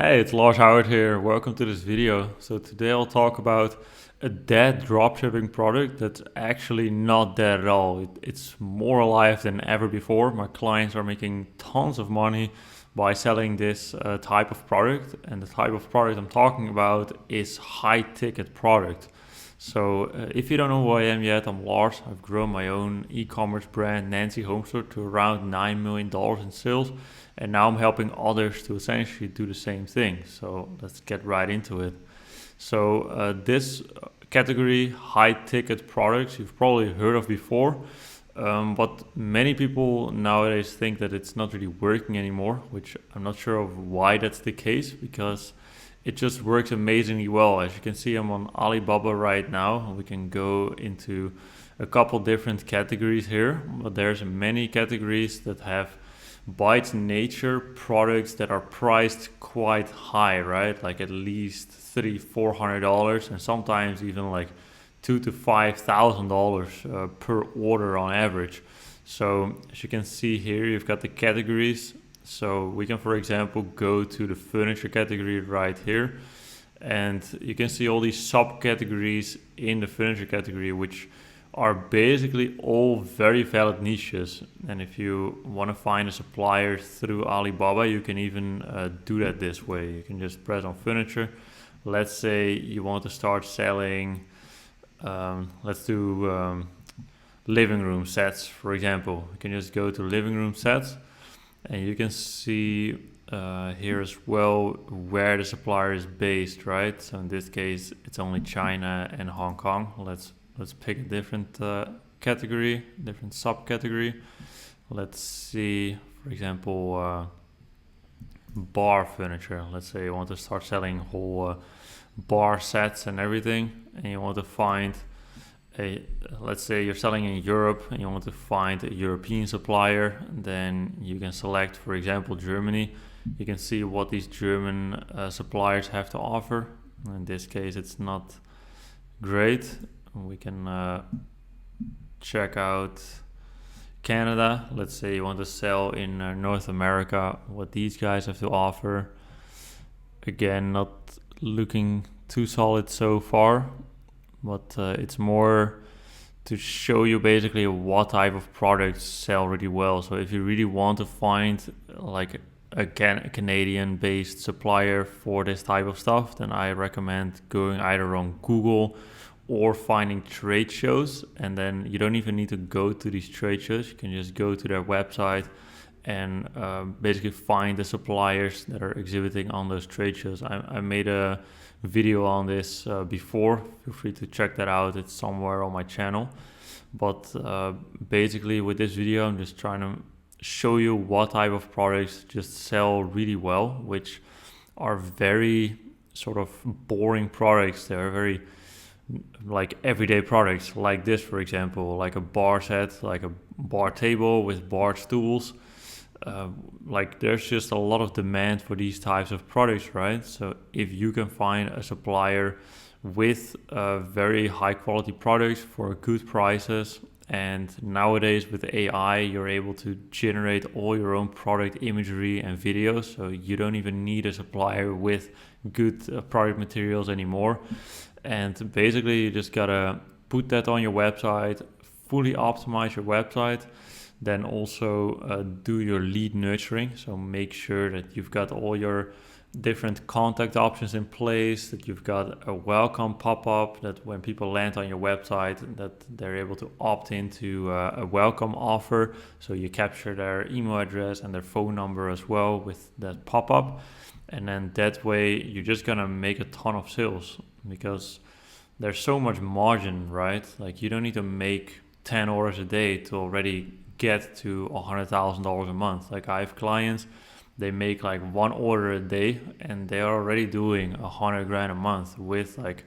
Hey, it's Lars Hauwert here. Welcome to this video. So today I'll talk about a dead dropshipping product that's actually not dead at all. It's more alive than ever before. My clients are making tons of money by selling this type of product, and the type of product I'm talking about is high ticket product. So if you don't know who I am yet, I'm Lars. I've grown my own e-commerce brand, Nancy Home Store, to around $9 million in sales. And now I'm helping others to essentially do the same thing. So let's get right into it. So this category, high ticket products, you've probably heard of before. But many people nowadays think that it's not really working anymore, which I'm not sure of why that's the case, because it just works amazingly well. As you can see, I'm on Alibaba right now. We can go into a couple different categories here, but there's many categories that have, by its nature, products that are priced quite high, right? Like at least $300-$400, and sometimes even like $2,000 to $5,000 per order on average. So as you can see here, you've got the categories. So we can, for example, go to the furniture category right here, and you can see all these subcategories in the furniture category, which are basically all very valid niches. And if you want to find a supplier through Alibaba, you can even do that this way. You can just press on furniture. Let's say you want to start selling, let's do living room sets, for example. You can just go to living room sets, and you can see here as well where the supplier is based, right? So in this case, it's only China and Hong Kong. Let's pick a different category, different subcategory. Let's see, for example, bar furniture. Let's say you want to start selling whole bar sets and everything, and you want to find let's say you're selling in Europe and you want to find a European supplier. Then you can select, for example, Germany. You can see what these German suppliers have to offer. In this case, it's not great. We can check out Canada. Let's say you want to sell in North America, what these guys have to offer. Again, not looking too solid so far, but it's more to show you basically what type of products sell really well. So if you really want to find like a Canadian based supplier for this type of stuff, then I recommend going either on Google or finding trade shows. And then you don't even need to go to these trade shows. You can just go to their website and basically find the suppliers that are exhibiting on those trade shows. I made a video on this before. Feel free to check that out. It's somewhere on my channel. But basically with this video, I'm just trying to show you what type of products just sell really well, which are very sort of boring products. They're very like everyday products, like this, for example, like a bar set, like a bar table with bar stools. Like there's just a lot of demand for these types of products, right? So if you can find a supplier with very high quality products for good prices, and nowadays with AI you're able to generate all your own product imagery and videos, so you don't even need a supplier with good product materials anymore. And basically you just gotta put that on your website, fully optimize your website. Then also do your lead nurturing. So make sure that you've got all your different contact options in place, that you've got a welcome pop-up, that when people land on your website, that they're able to opt into a welcome offer. So you capture their email address and their phone number as well with that pop-up. And then that way you're just gonna make a ton of sales, because there's so much margin, right? Like you don't need to make 10 orders a day to already get to $100,000 a month. Like I have clients, they make like one order a day and they're already doing $100,000 a month with like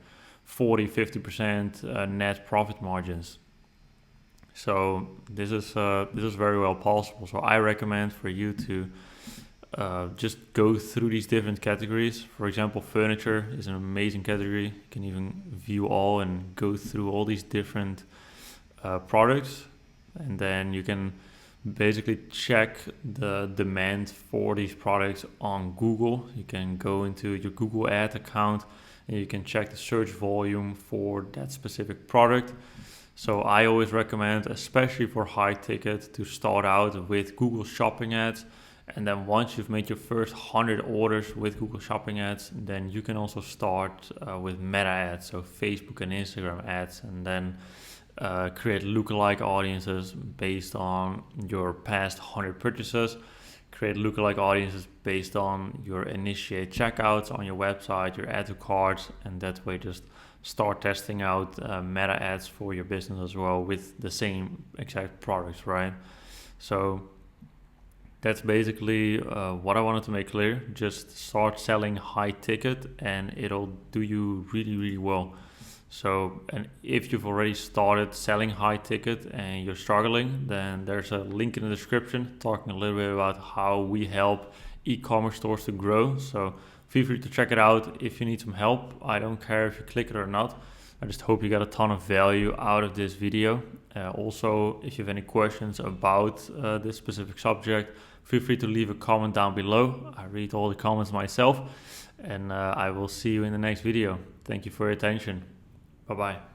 40-50% net profit margins. So this is very well possible. So I recommend for you to just go through these different categories. For example, furniture is an amazing category. You can even view all and go through all these different products, and then you can basically check the demand for these products on Google. You can go into your Google ad account and you can check the search volume for that specific product. So I always recommend, especially for high ticket, to start out with Google Shopping ads. And then once you've made your first 100 orders with Google Shopping ads, then you can also start with meta ads, so Facebook and Instagram ads, and then create lookalike audiences based on your past 100 purchases. Create lookalike audiences based on your initiate checkouts on your website, your add to carts, and that way just start testing out meta ads for your business as well with the same exact products, right? So that's basically what I wanted to make clear. Just start selling high ticket and it'll do you really, really well. So, and if you've already started selling high ticket and you're struggling, then there's a link in the description talking a little bit about how we help e-commerce stores to grow. So feel free to check it out if you need some help. I don't care if you click it or not. I just hope you got a ton of value out of this video. Also, if you have any questions about this specific subject, feel free to leave a comment down below. I read all the comments myself, and I will see you in the next video. Thank you for your attention. Bye-bye.